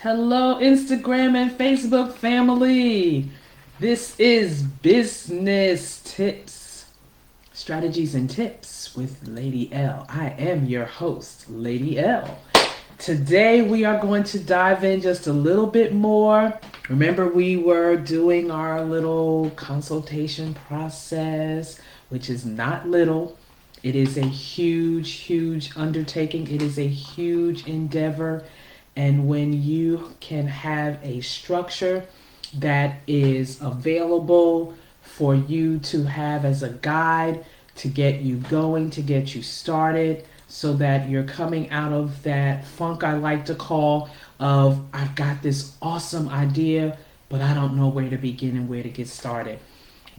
Hello, Instagram and Facebook family. This is Business Tips, Strategies and Tips with Lady L. I am your host, Lady L. Today we are going to dive in just a little bit more. Remember, we were doing our little consultation process, which is not little. It is a huge, huge undertaking. It is a huge endeavor. And when you can have a structure that is available for you to have as a guide to get you going, to get you started, so that you're coming out of that funk I like to call of I've got this awesome idea, but I don't know where to begin and where to get started.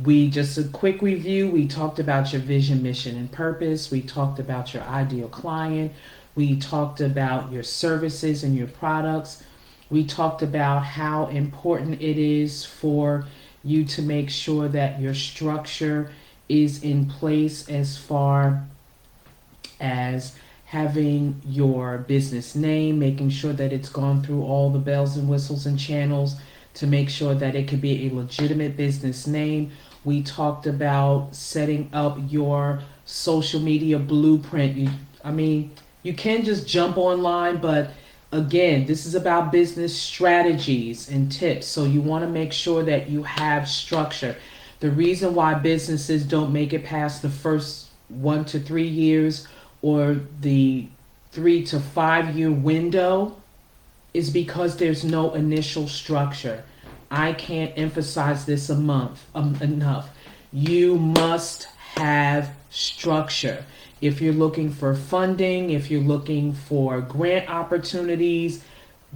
We just a quick review. We talked about your vision, mission, and purpose. We talked about your ideal client. We talked about your services and your products. We talked about how important it is for you to make sure that your structure is in place as far as having your business name, making sure that it's gone through all the bells and whistles and channels to make sure that it could be a legitimate business name. We talked about setting up your social media blueprint. You can just jump online, but again, this is about business strategies and tips. So you want to make sure that you have structure. The reason why businesses don't make it past the first 1 to 3 years or the 3 to 5 year window is because there's no initial structure. I can't emphasize this enough. You must have structure. If you're looking for funding, if you're looking for grant opportunities,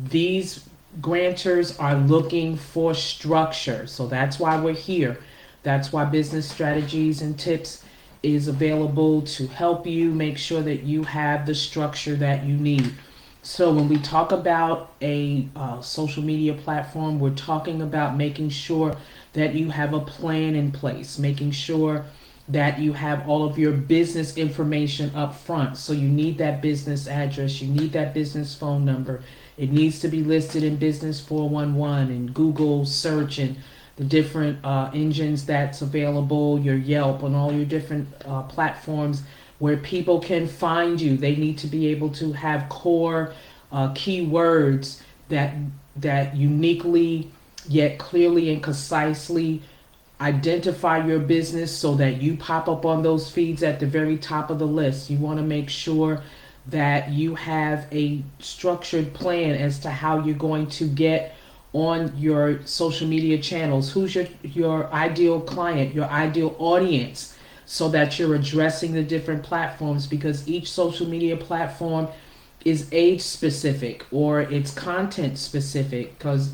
these grantors are looking for structure. So that's why we're here. That's why Business Strategies and Tips is available to help you make sure that you have the structure that you need. So when we talk about a social media platform, we're talking about making sure that you have a plan in place, making sure that you have all of your business information up front. So you need that business address, you need that business phone number. It needs to be listed in Business 411 and Google search and the different engines that's available, your Yelp and all your different platforms where people can find you. They need to be able to have core keywords that uniquely yet clearly and concisely identify your business so that you pop up on those feeds at the very top of the list. You want to make sure that you have a structured plan as to how you're going to get on your social media channels. Who's your ideal client, your ideal audience, so that you're addressing the different platforms, because each social media platform is age specific or it's content specific. Because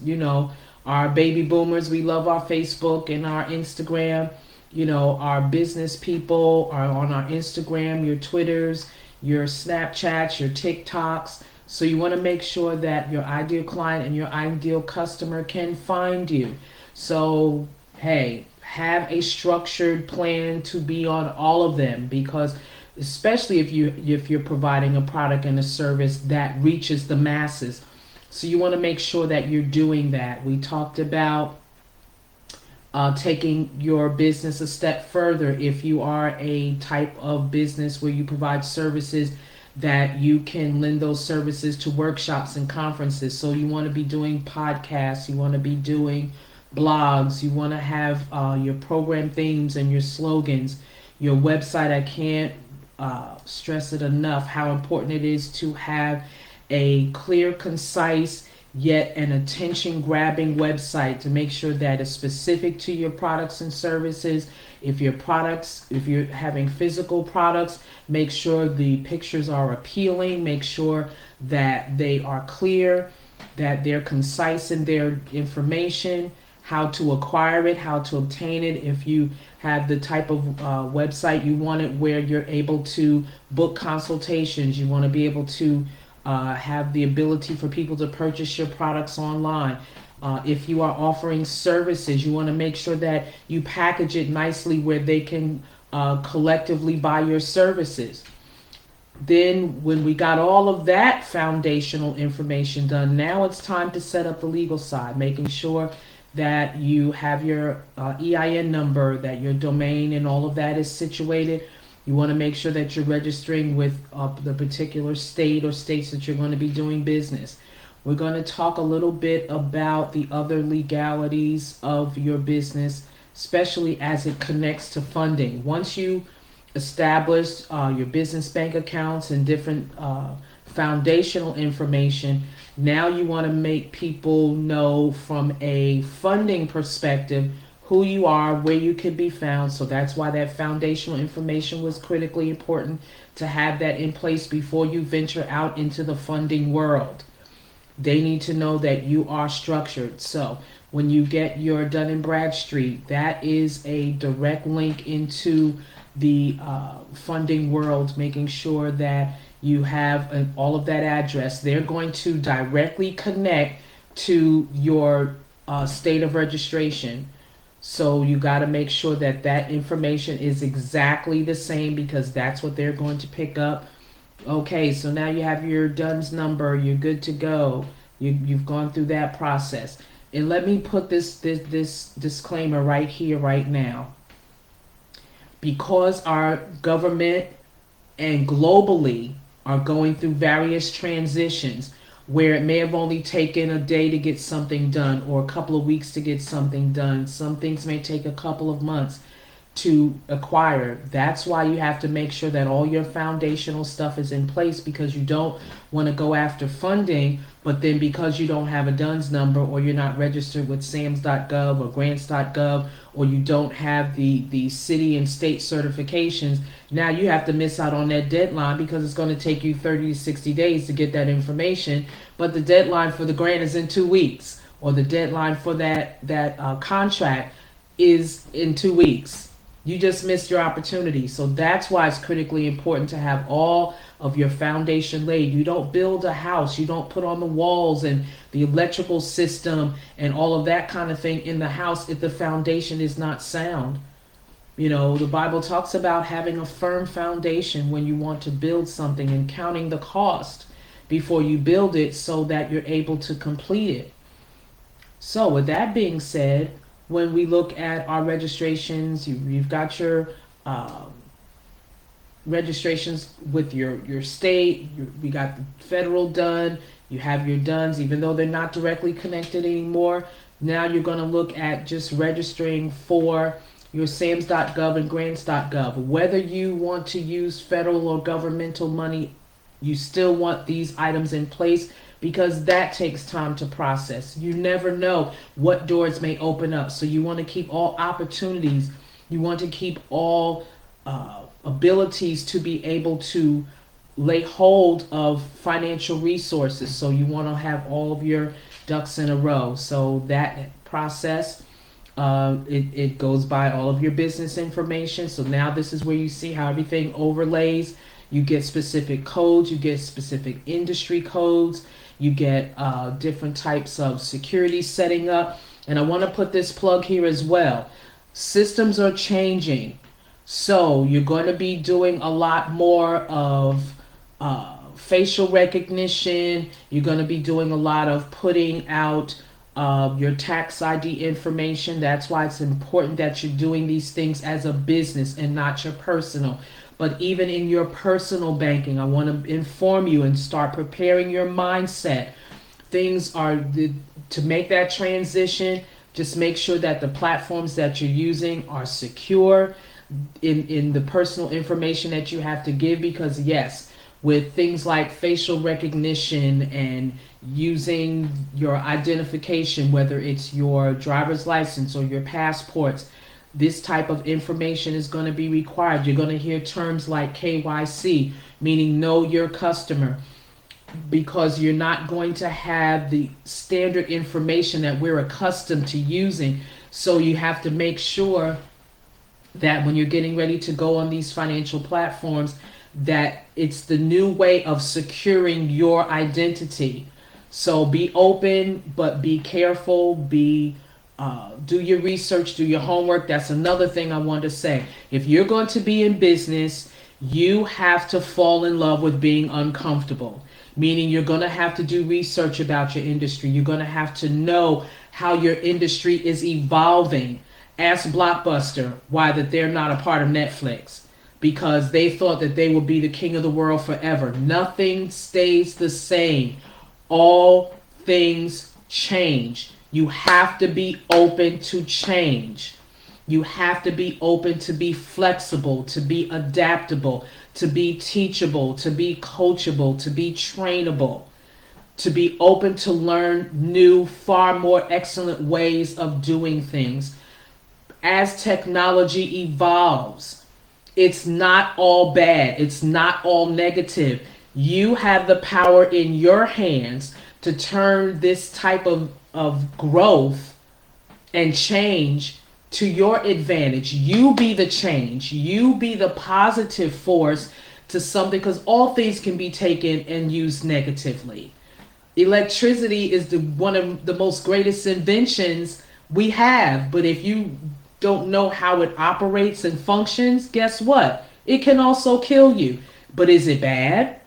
our baby boomers, we love our Facebook and our Instagram. Our business people are on our Instagram, your Twitters, your Snapchats, your TikToks. So you want to make sure that your ideal client and your ideal customer can find you. So, hey, have a structured plan to be on all of them, because especially if you're providing a product and a service that reaches the masses. So you want to make sure that you're doing that. We talked about taking your business a step further. If you are a type of business where you provide services, that you can lend those services to workshops and conferences. So you want to be doing podcasts, you want to be doing blogs, you want to have your program themes and your slogans, your website. I can't stress it enough how important it is to have a clear, concise, yet an attention grabbing website to make sure that it's specific to your products and services. If you're having physical products, make sure the pictures are appealing, make sure that they are clear, that they're concise in their information, how to acquire it, how to obtain it. If you have the type of website you want it where you're able to book consultations, you want to be able to have the ability for people to purchase your products online. If you are offering services, you want to make sure that you package it nicely where they can collectively buy your services. Then, when we got all of that foundational information done, now it's time to set up the legal side, making sure that you have your EIN number, that your domain and all of that is situated. You want to make sure that you're registering with the particular state or states that you're going to be doing business. We're going to talk a little bit about the other legalities of your business, especially as it connects to funding. Once you establish your business bank accounts and different foundational information, now you want to make people know from a funding perspective who you are, where you can be found. So that's why that foundational information was critically important to have that in place before you venture out into the funding world. They need to know that you are structured. So when you get your Dun and Bradstreet, that is a direct link into the funding world, making sure that you have all of that address. They're going to directly connect to your state of registration. So you got to make sure that that information is exactly the same, because that's what they're going to pick up. Okay, so now you have your DUNS number. You're good to go. You've gone through that process. And let me put this disclaimer right here, right now. Because our government and globally are going through various transitions, where it may have only taken a day to get something done or a couple of weeks to get something done. Some things may take a couple of months to acquire. That's why you have to make sure that all your foundational stuff is in place, because you don't want to go after funding, but then because you don't have a DUNS number, or you're not registered with SAMS.gov or grants.gov, or you don't have the city and state certifications, now you have to miss out on that deadline, because it's going to take you 30 to 60 days to get that information, but the deadline for the grant is in 2 weeks, or the deadline for that contract is in 2 weeks. You just missed your opportunity. So that's why it's critically important to have all of your foundation laid. You don't build a house, you don't put on the walls and the electrical system and all of that kind of thing in the house if the foundation is not sound. You know, the Bible talks about having a firm foundation when you want to build something, and counting the cost before you build it so that you're able to complete it. So, with that being said, when we look at our registrations, you've got your um, registrations with your state. We got the federal done. You have your DUNS, even though they're not directly connected anymore. Now you're going to look at just registering for your SAMS.gov and grants.gov. Whether you want to use federal or governmental money, you still want these items in place, because that takes time to process. You never know what doors may open up. So you want to keep all opportunities. You want to keep all abilities to be able to lay hold of financial resources. So you want to have all of your ducks in a row. So that process, it goes by all of your business information. So now this is where you see how everything overlays. You get specific codes, you get specific industry codes, you get different types of security setting up. And I want to put this plug here as well. Systems are changing. So you're going to be doing a lot more of facial recognition. You're going to be doing a lot of putting out your tax ID information. That's why it's important that you're doing these things as a business and not your personal. But even in your personal banking, I want to inform you and start preparing your mindset. Things are to make that transition. Just make sure that the platforms that you're using are secure in the personal information that you have to give, because yes, with things like facial recognition and using your identification, whether it's your driver's license or your passports, this type of information is going to be required. You're going to hear terms like KYC, meaning know your customer, because you're not going to have the standard information that we're accustomed to using. So you have to make sure that when you're getting ready to go on these financial platforms, that it's the new way of securing your identity. So be open, but be careful. Do your research, do your homework. That's another thing I want to say. If you're going to be in business, You have to fall in love with being uncomfortable, meaning you're going to have to do research about your industry. You're going to have to know how your industry is evolving. Ask Blockbuster why that they're not a part of Netflix, because they thought that they would be the king of the world forever. Nothing stays the same. All things change. You have to be open to change. You have to be open to be flexible, to be adaptable, to be teachable, to be coachable, to be trainable, to be open to learn new, far more excellent ways of doing things. As technology evolves, it's not all bad, it's not all negative. You have the power in your hands to turn this type of growth and change to your advantage. You be the change. You be the positive force to something, because all things can be taken and used negatively. Electricity is one of the most greatest inventions we have, but if you don't know how it operates and functions, guess what? It can also kill you. But is it bad?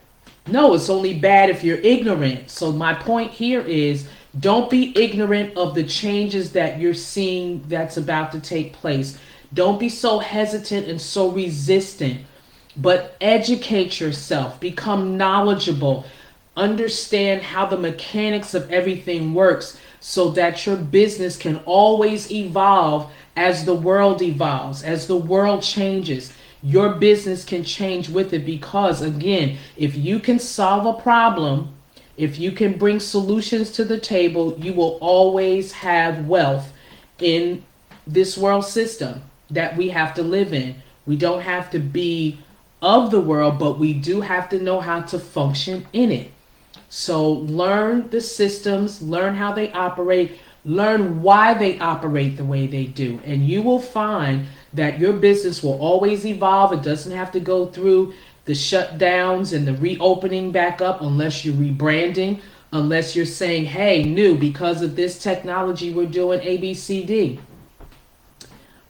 No, it's only bad if you're ignorant. So my point here is, don't be ignorant of the changes that you're seeing that's about to take place. Don't be so hesitant and so resistant, but educate yourself, become knowledgeable, understand how the mechanics of everything works, so that your business can always evolve as the world evolves, as the world changes. Your business can change with it, because again, if you can solve a problem, if you can bring solutions to the table, you will always have wealth in this world system that we have to live in. We don't have to be of the world, but we do have to know how to function in it. So learn the systems, learn how they operate, learn why they operate the way they do, and you will find that your business will always evolve. It doesn't have to go through the shutdowns and the reopening back up unless you're rebranding, unless you're saying, hey, new, because of this technology, we're doing ABCD.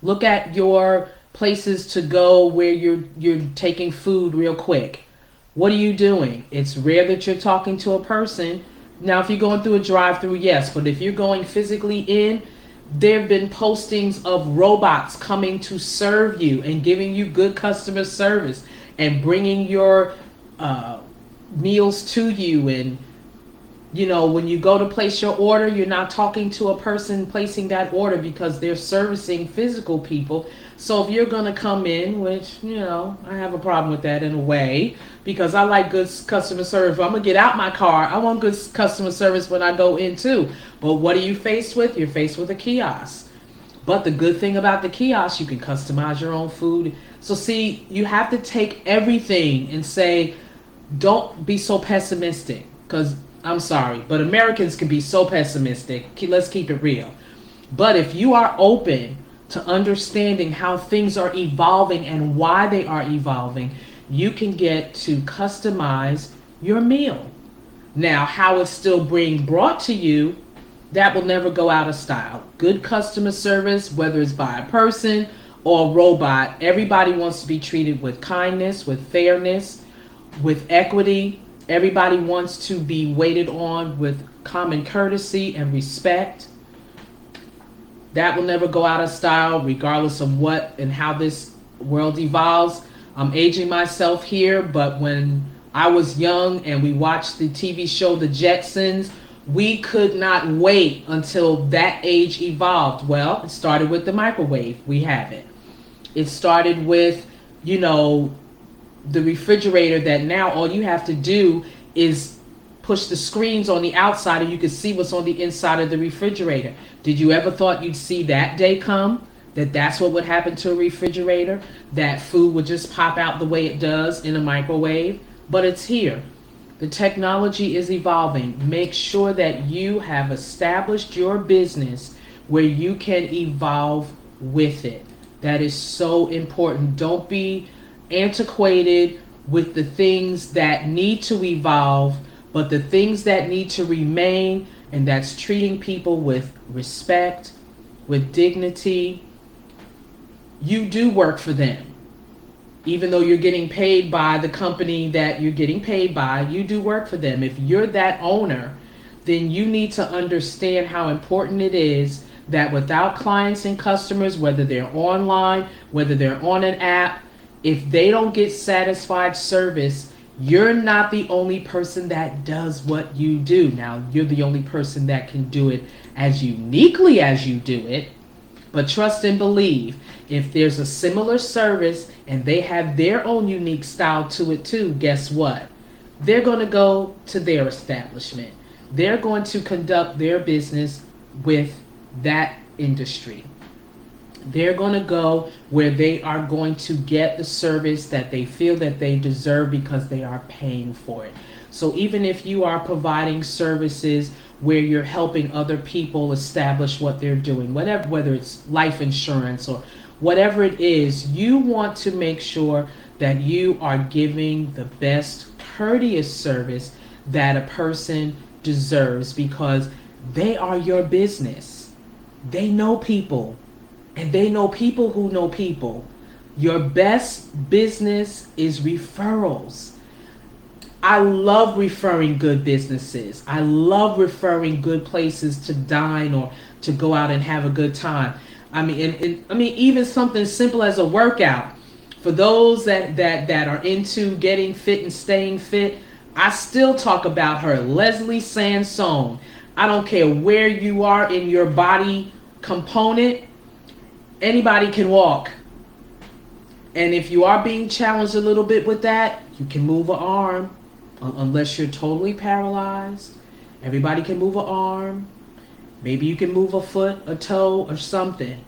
Look at your places to go where you're taking food real quick. What are you doing? It's rare that you're talking to a person. Now, if you're going through a drive-through, yes, but if you're going physically in, there have been postings of robots coming to serve you and giving you good customer service and bringing your meals to you. And when you go to place your order, you're not talking to a person placing that order, because they're servicing physical people. So if you're going to come in, which I have a problem with that in a way, because I like good customer service. If I'm going to get out my car, I want good customer service when I go in too. But what are you faced with? You're faced with a kiosk. But the good thing about the kiosk, you can customize your own food. So see, you have to take everything and say, don't be so pessimistic, because I'm sorry, but Americans can be so pessimistic. Let's keep it real. But if you are open to understanding how things are evolving and why they are evolving, you can get to customize your meal. Now, how it's still being brought to you, that will never go out of style. Good customer service, whether it's by a person or a robot, everybody wants to be treated with kindness, with fairness, with equity. Everybody wants to be waited on with common courtesy and respect. That will never go out of style, regardless of what and how this world evolves. I'm aging myself here, but when I was young and we watched the TV show The Jetsons, we could not wait until that age evolved. Well, it started with the microwave. We have it. It started with, the refrigerator, that now all you have to do is push the screens on the outside and you can see what's on the inside of the refrigerator. Did you ever thought you'd see that day come? That's what would happen to a refrigerator? That food would just pop out the way it does in a microwave? But it's here. The technology is evolving. Make sure that you have established your business where you can evolve with it. That is so important. Don't be antiquated with the things that need to evolve, but the things that need to remain, and that's treating people with respect, with dignity. You do work for them. Even though you're getting paid by the company that you're getting paid by, you do work for them. If you're that owner, then you need to understand how important it is that without clients and customers, whether they're online, whether they're on an app, if they don't get satisfied service, you're not the only person that does what you do. Now, you're the only person that can do it as uniquely as you do it, but trust and believe, if there's a similar service and they have their own unique style to it too, guess what? They're going to go to their establishment. They're going to conduct their business with that industry. They're going to go where they are going to get the service that they feel that they deserve because they are paying for it. So even if you are providing services where you're helping other people establish what they're doing, whatever, whether it's life insurance or whatever it is, you want to make sure that you are giving the best courteous service that a person deserves because they are your business. They know people, and they know people who know people. Your best business is referrals. I love referring good businesses. I love referring good places to dine or to go out and have a good time. I mean, even something simple as a workout. For those that are into getting fit and staying fit, I still talk about her, Leslie Sansone. I don't care where you are in your body component, anybody can walk. And if you are being challenged a little bit with that, you can move an arm. Unless you're totally paralyzed, everybody can move an arm. Maybe you can move a foot, a toe, or something.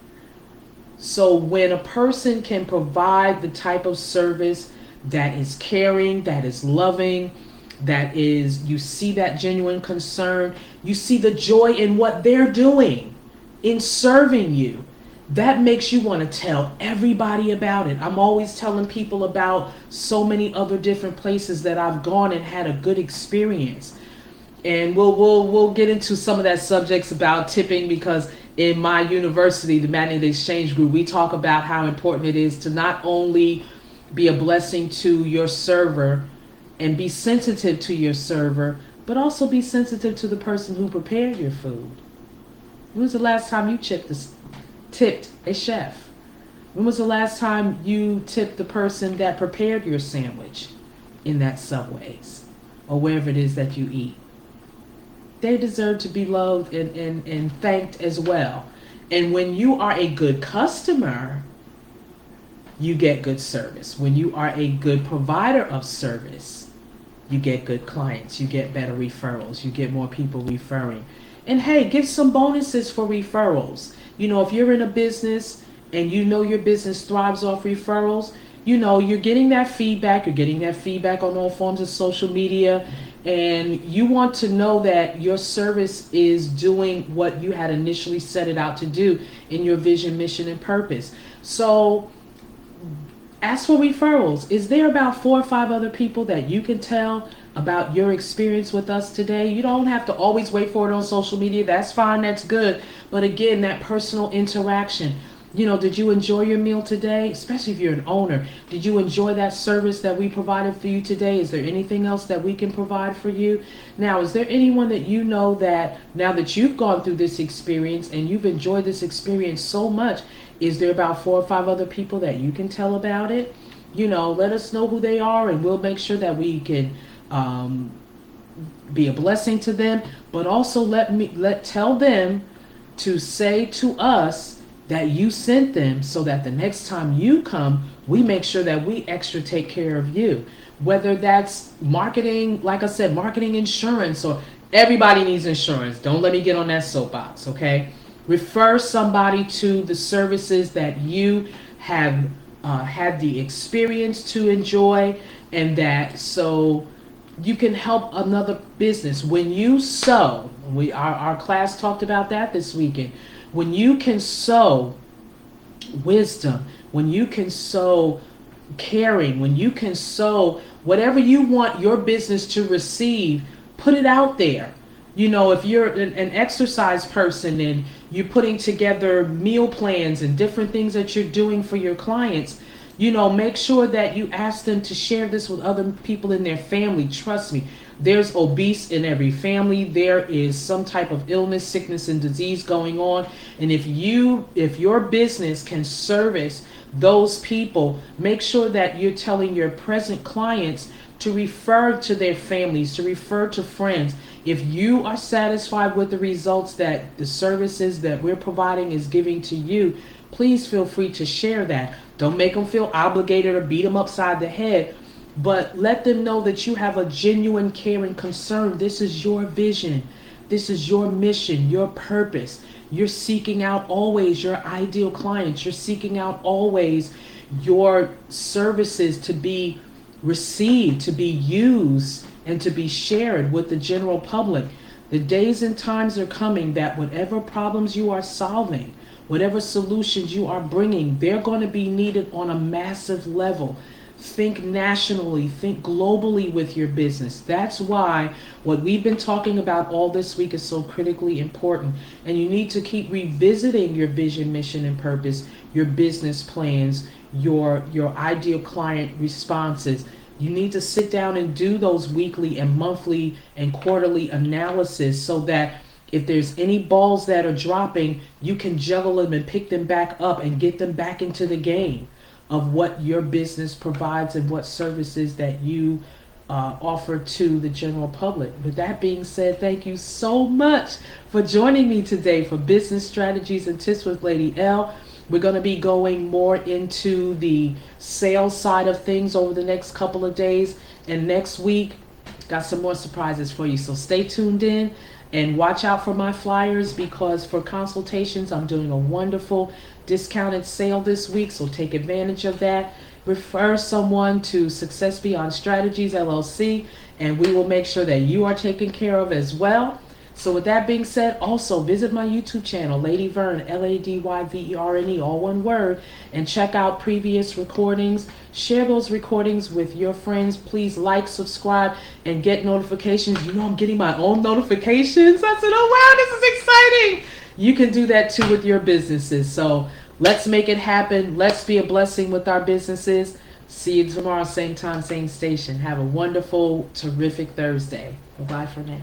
So when a person can provide the type of service that is caring, that is loving, that is, you see that genuine concern, you see the joy in what they're doing, in serving you, that makes you want to tell everybody about it. I'm always telling people about so many other different places that I've gone and had a good experience. And we'll get into some of that subjects about tipping because in my university, the Manual Exchange Group, we talk about how important it is to not only be a blessing to your server and be sensitive to your server, but also be sensitive to the person who prepared your food. When was the last time you tipped a chef? When was the last time you tipped the person that prepared your sandwich in that Subways or wherever it is that you eat? They deserve to be loved and thanked as well. And when you are a good customer, you get good service. When you are a good provider of service, you get good clients. You get better referrals. You get more people referring. And hey, give some bonuses for referrals. You know, if you're in a business and you know your business thrives off referrals, you know, you're getting that feedback. You're getting that feedback on all forms of social media. And you want to know that your service is doing what you had initially set it out to do in your vision, mission, and purpose. So ask for referrals. Is there about 4 or 5 other people that you can tell about your experience with us today? You don't have to always wait for it on social media. That's fine. That's good. But again, that personal interaction. You know, did you enjoy your meal today? Especially if you're an owner. Did you enjoy that service that we provided for you today? Is there anything else that we can provide for you? Now, is there anyone that you know that now that you've gone through this experience and you've enjoyed this experience so much, is there about 4 or 5 other people that you can tell about it? You know, let us know who they are and we'll make sure that we can be a blessing to them. But also tell them to say to us that you sent them so that the next time you come, we make sure that we extra take care of you. Whether that's marketing, like I said, marketing, insurance, or everybody needs insurance. Don't let me get on that soapbox, okay? Refer somebody to the services that you have had the experience to enjoy, and that so you can help another business. When you sow, our class talked about that this weekend. When you can sow wisdom, when you can sow caring, when you can sow whatever you want your business to receive, put it out there. You know, if you're an exercise person and you're putting together meal plans and different things that you're doing for your clients, Make sure that you ask them to share this with other people in their family. Trust me, there's obese in every family. There is some type of illness, sickness, and disease going on. And if your business can service those people, make sure that you're telling your present clients to refer to their families, to refer to friends. If you are satisfied with the results that the services that we're providing is giving to you, please feel free to share that. Don't make them feel obligated or beat them upside the head, but let them know that you have a genuine care and concern. This is your vision. This is your mission, your purpose. You're seeking out always your ideal clients. You're seeking out always your services to be received, to be used, and to be shared with the general public. The days and times are coming that whatever problems you are solving, whatever solutions you are bringing, they're going to be needed on a massive level. Think nationally, think globally with your business. That's why what we've been talking about all this week is so critically important. And you need to keep revisiting your vision, mission, and purpose, your business plans, your ideal client responses. You need to sit down and do those weekly and monthly and quarterly analysis so that if there's any balls that are dropping, you can juggle them and pick them back up and get them back into the game of what your business provides and what services that you offer to the general public. With that being said, thank you so much for joining me today for Business Strategies and Tips with Lady L. We're going to be going more into the sales side of things over the next couple of days. And next week, got some more surprises for you. So stay tuned in and watch out for my flyers, because for consultations, I'm doing a wonderful discounted sale this week. So take advantage of that. Refer someone to Success Beyond Strategies LLC, and we will make sure that you are taken care of as well. So with that being said, also visit my YouTube channel, Lady Verne, LadyVerne, all one word, and check out previous recordings. Share those recordings with your friends. Please like, subscribe, and get notifications. I'm getting my own notifications. I said, oh wow, this is exciting. You can do that too with your businesses. So let's make it happen. Let's be a blessing with our businesses. See you tomorrow, same time, same station. Have a wonderful, terrific Thursday. Bye-bye for now.